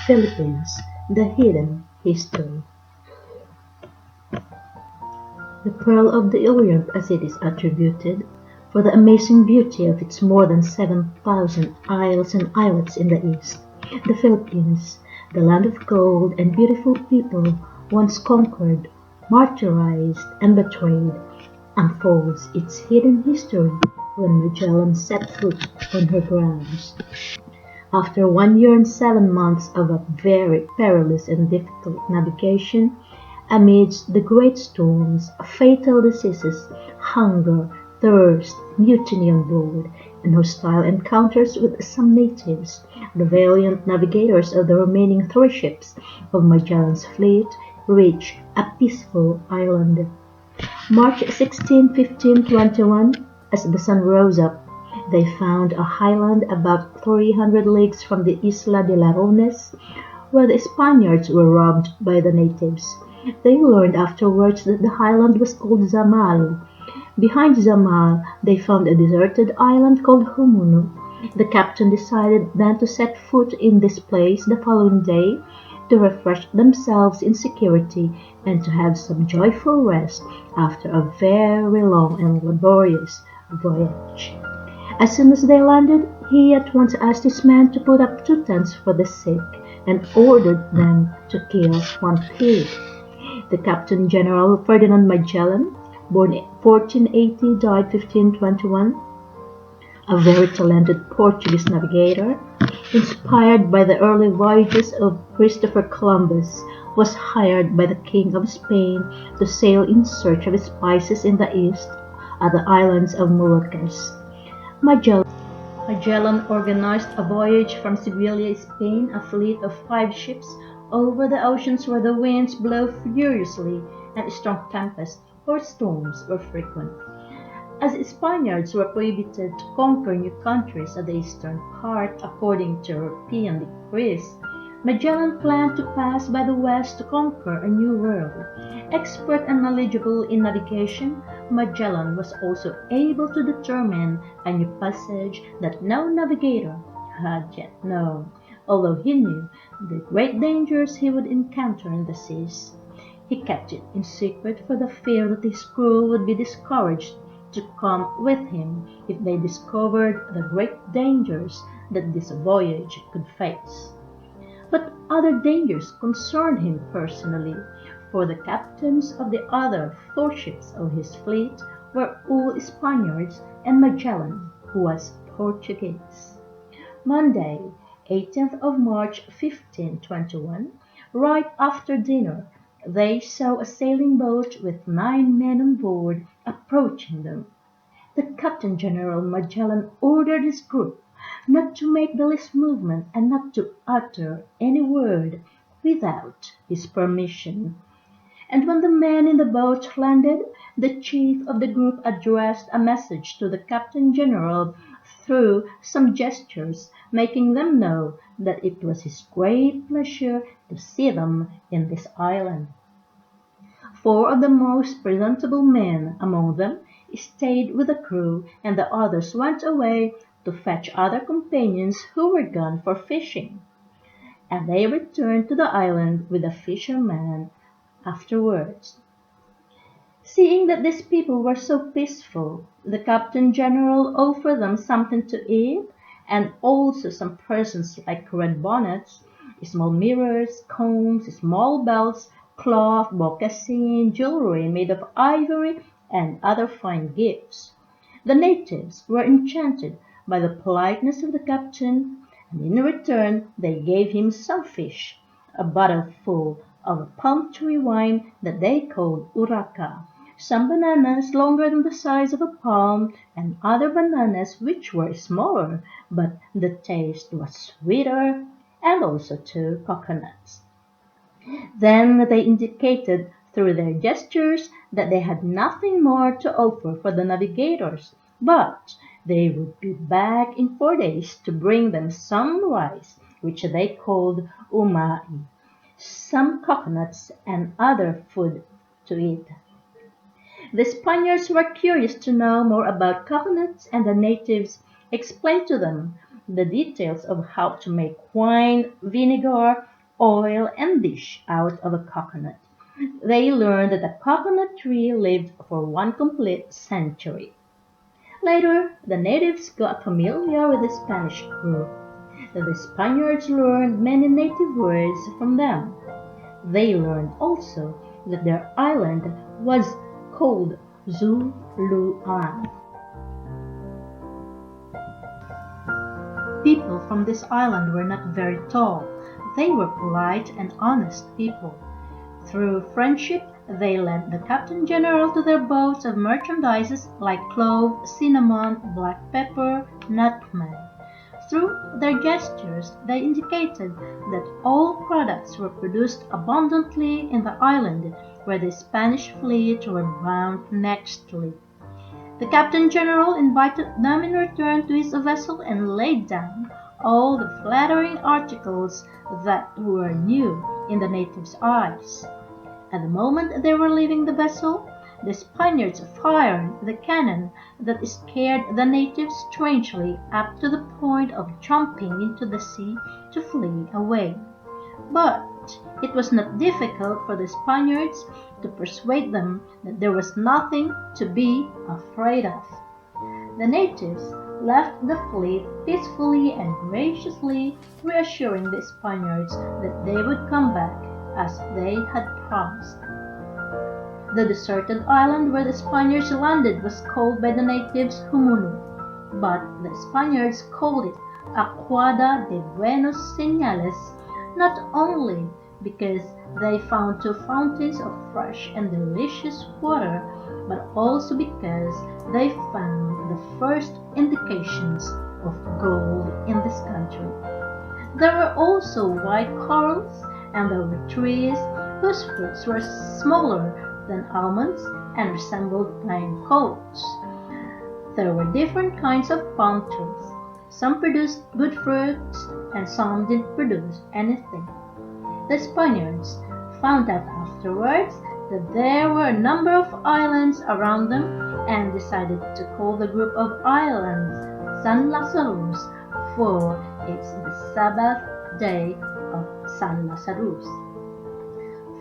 Philippines, the hidden history. The Pearl of the Orient as it is attributed, for the amazing beauty of its more than 7,000 isles and islets in the east, the Philippines, the land of gold and beautiful people, once conquered, martyrized, and betrayed, unfolds its hidden history when Magellan set foot on her grounds. After 1 year and 7 months of a very perilous and difficult navigation, amidst the great storms, fatal diseases, hunger, thirst, mutiny on board, and hostile encounters with some natives, the valiant navigators of the remaining 3 ships of Magellan's fleet reached a peaceful island. March 16, 1521, as the sun rose up, they found a highland about 300 leagues from the Isla de Leones, where the Spaniards were robbed by the natives. They learned afterwards that the highland was called Zamal. Behind Zamal, they found a deserted island called Humuno. The captain decided then to set foot in this place the following day, to refresh themselves in security and to have some joyful rest after a very long and laborious voyage. As soon as they landed, he at once asked his men to put up 2 tents for the sick, and ordered them to kill 1 pig. The Captain General Ferdinand Magellan, born 1480, died 1521, a very talented Portuguese navigator, inspired by the early voyages of Christopher Columbus, was hired by the King of Spain to sail in search of spices in the east at the islands of Moluccas. Magellan organized a voyage from Seville, Spain, a fleet of 5 ships over the oceans where the winds blow furiously and strong tempests or storms were frequent. As the Spaniards were prohibited to conquer new countries at the eastern part according to European decrees, Magellan planned to pass by the west to conquer a new world. Expert and knowledgeable in navigation, Magellan was also able to determine a new passage that no navigator had yet known, although he knew the great dangers he would encounter in the seas. He kept it in secret for the fear that his crew would be discouraged to come with him if they discovered the great dangers that this voyage could face. But other dangers concerned him personally, for the captains of the other 4 ships of his fleet were all Spaniards and Magellan, who was Portuguese. Monday, 18th of March 1521, right after dinner, they saw a sailing boat with 9 men on board approaching them. The Captain General Magellan ordered his group not to make the least movement and not to utter any word without his permission. And when the men in the boat landed, the chief of the group addressed a message to the Captain General through some gestures, making them know that it was his great pleasure to see them in this island. 4 of the most presentable men among them stayed with the crew, and the others went away to fetch other companions who were gone for fishing. And they returned to the island with the fisherman afterwards. Seeing that these people were so peaceful, the Captain General offered them something to eat, and also some presents like red bonnets, small mirrors, combs, small belts, cloth, moccasin, jewelry made of ivory, and other fine gifts. The natives were enchanted by the politeness of the captain, and in return they gave him some fish, a bottle full of a palm tree wine that they called uraca, some bananas longer than the size of a palm, and other bananas which were smaller, but the taste was sweeter, and also 2 coconuts. Then they indicated through their gestures that they had nothing more to offer for the navigators, but they would be back in 4 days to bring them some rice, which they called umai, some coconuts, and other food to eat. The Spaniards were curious to know more about coconuts, and the natives explained to them the details of how to make wine, vinegar, oil, and dish out of a coconut. They learned that the coconut tree lived for one complete century. Later, the natives got familiar with the Spanish crew. The Spaniards learned many native words from them. They learned also that their island was called Zuluan. People from this island were not very tall. They were polite and honest people. Through friendship, they lent the Captain General to their boats of merchandises like clove, cinnamon, black pepper, nutmeg. Through their gestures, they indicated that all products were produced abundantly in the island where the Spanish fleet were bound next to it. The Captain General invited them in return to his vessel and laid down all the flattering articles that were new in the natives' eyes. At the moment they were leaving the vessel, the Spaniards fired the cannon that scared the natives strangely up to the point of jumping into the sea to flee away. But it was not difficult for the Spaniards to persuade them that there was nothing to be afraid of. The natives left the fleet peacefully and graciously, reassuring the Spaniards that they would come back as they had promised. The deserted island where the Spaniards landed was called by the natives Humunu, but the Spaniards called it Aquada de Buenos Señales, not only because they found two fountains of fresh and delicious water, but also because they found the first indications of gold in this country. There were also white corals, and there were trees whose fruits were smaller than almonds and resembled pine cones. There were different kinds of palm trees. Some produced good fruits, and some didn't produce anything. The Spaniards found out afterwards that there were a number of islands around them and decided to call the group of islands San Lazarus, for it's the Sabbath day of San Lazarus.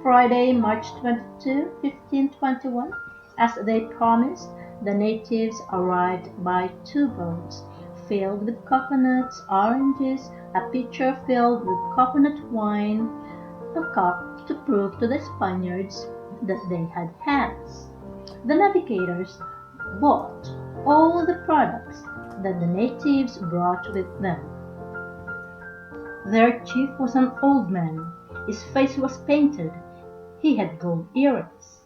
Friday, March 22, 1521, as they promised, the natives arrived by two boats filled with coconuts, oranges, a pitcher filled with coconut wine, a cup to prove to the Spaniards that they had hands. The navigators bought all the products that the natives brought with them. Their chief was an old man. His face was painted. He had gold earrings.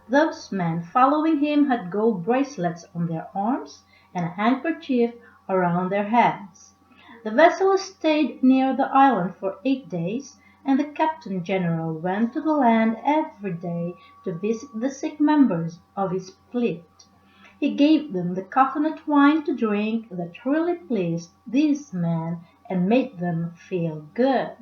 Those men following him had gold bracelets on their arms and a handkerchief around their heads. The vessel stayed near the island for 8 days, and the Captain General went to the land every day to visit the sick members of his fleet. He gave them the coconut wine to drink that really pleased these men and made them feel good.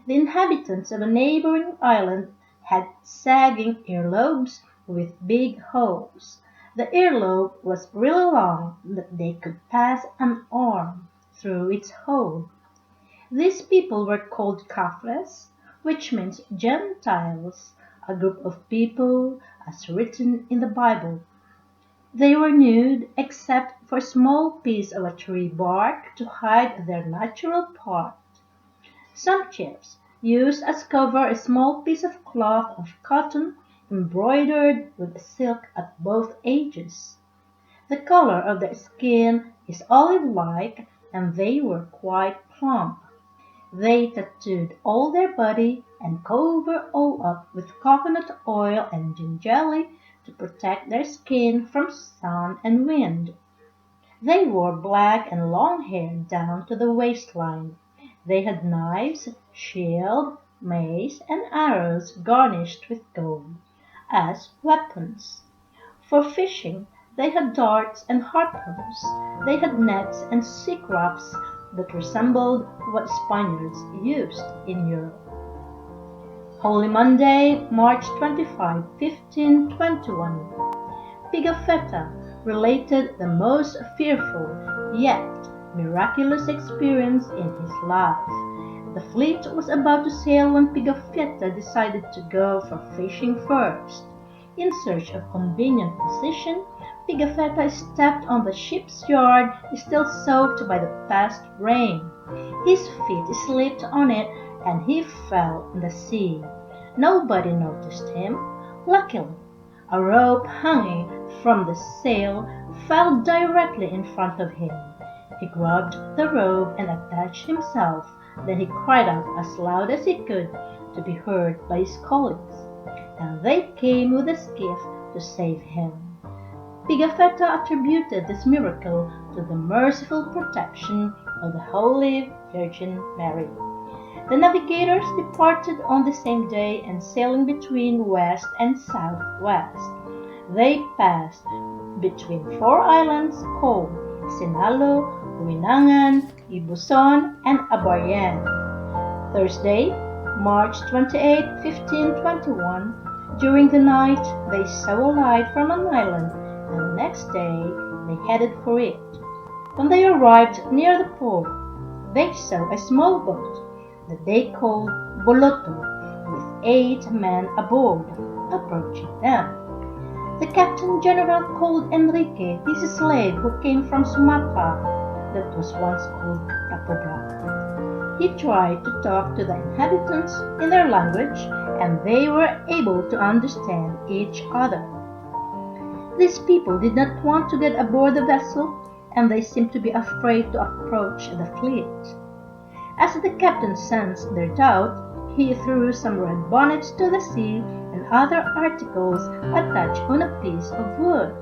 The inhabitants of a neighboring island had sagging earlobes with big holes. The earlobe was really long that they could pass an arm through its hole. These people were called Caffres, which means Gentiles, a group of people as written in the Bible. They were nude except for a small piece of a tree bark to hide their natural part. Some chiefs used as cover a small piece of cloth of cotton embroidered with silk at both edges. The color of their skin is olive-like, and they were quite plump. They tattooed all their body and covered all up with coconut oil and gin jelly to protect their skin from sun and wind. They wore black and long hair down to the waistline. They had knives, shield, mace, and arrows garnished with gold as weapons. For fishing, they had darts and harpoons. They had nets and sea crafts that resembled what Spaniards used in Europe. Holy Monday, March 25, 1521. Pigafetta related the most fearful yet miraculous experience in his life. The fleet was about to sail when Pigafetta decided to go for fishing first. In search of convenient position, Pigafetta stepped on the ship's yard, still soaked by the past rain. His feet slipped on it and he fell in the sea. Nobody noticed him. Luckily, a rope hanging from the sail fell directly in front of him. He grabbed the rope and attached himself. Then he cried out as loud as he could to be heard by his colleagues, and they came with a skiff to save him. Pigafetta attributed this miracle to the merciful protection of the Holy Virgin Mary. The navigators departed on the same day and sailing between west and southwest. They passed between four islands called Sinalo, Huinangan, Ibuson, and Abayan. Thursday, March 28, 1521, during the night they saw a light from an island, and the next day they headed for it. When they arrived near the port, they saw a small boat that they called Boloto, with 8 men aboard, approaching them. The Captain General called Enrique, his slave who came from Sumatra, that was once called Capobra. He tried to talk to the inhabitants in their language, and they were able to understand each other. These people did not want to get aboard the vessel, and they seemed to be afraid to approach the fleet. As the captain sensed their doubt, he threw some red bonnets to the sea and other articles attached on a piece of wood.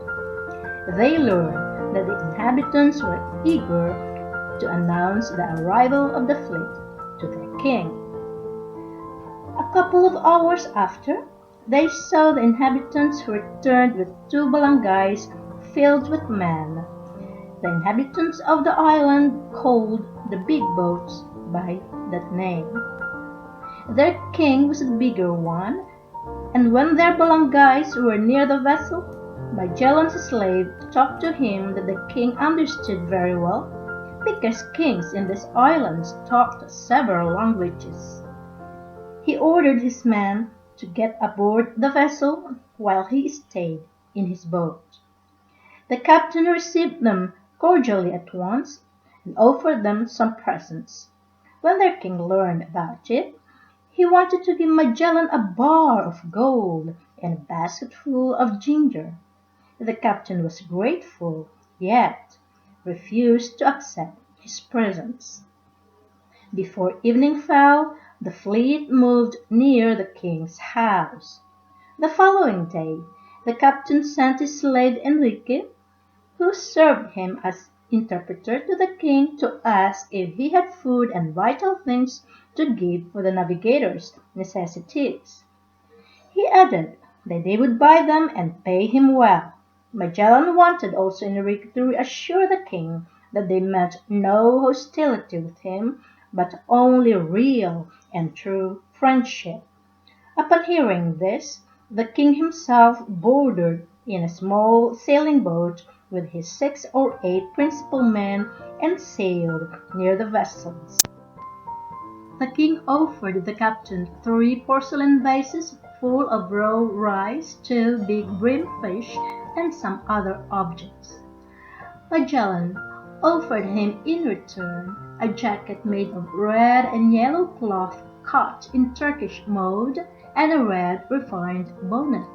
They learned that the inhabitants were eager to announce the arrival of the fleet to their king. A couple of hours after, they saw the inhabitants who returned with 2 balangays filled with men. The inhabitants of the island called the big boats by that name. Their king was a bigger one, and when their balangays were near the vessel, Magellan's slave talked to him that the king understood very well, because kings in these islands talked several languages. He ordered his men to get aboard the vessel while he stayed in his boat. The captain received them cordially at once and offered them some presents. When their king learned about it, he wanted to give Magellan a bar of gold and a basket full of ginger. The captain was grateful, yet refused to accept his presents. Before evening fell, the fleet moved near the king's house. The following day, the captain sent his slave Enrique, who served him as interpreter to the king, to ask if he had food and vital things to give for the navigators' necessities. He added that they would buy them and pay him well. Magellan wanted also Enrique to reassure the king that they meant no hostility with him, but only real and true friendship. Upon hearing this, the king himself boarded in a small sailing boat with his 6 or 8 principal men and sailed near the vessels. The king offered the captain 3 porcelain vases full of raw rice, 2 big bream fish, and some other objects. Magellan offered him in return a jacket made of red and yellow cloth cut in Turkish mode and a red refined bonnet.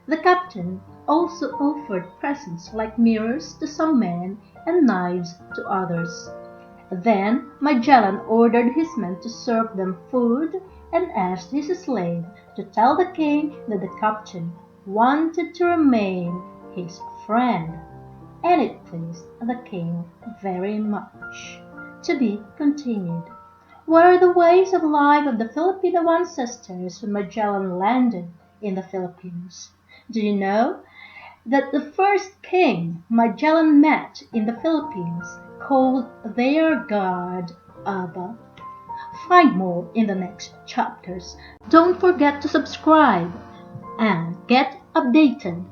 The captain also offered presents like mirrors to some men and knives to others. Then Magellan ordered his men to serve them food and asked his slave to tell the king that the captain wanted to remain his friend, and it pleased the king very much. To be continued. What are the ways of life of the Filipino ancestors when Magellan landed in the Philippines? Do you know that the first king Magellan met in the Philippines called their god Aba? Find more in the next chapters. Don't forget to subscribe and get updated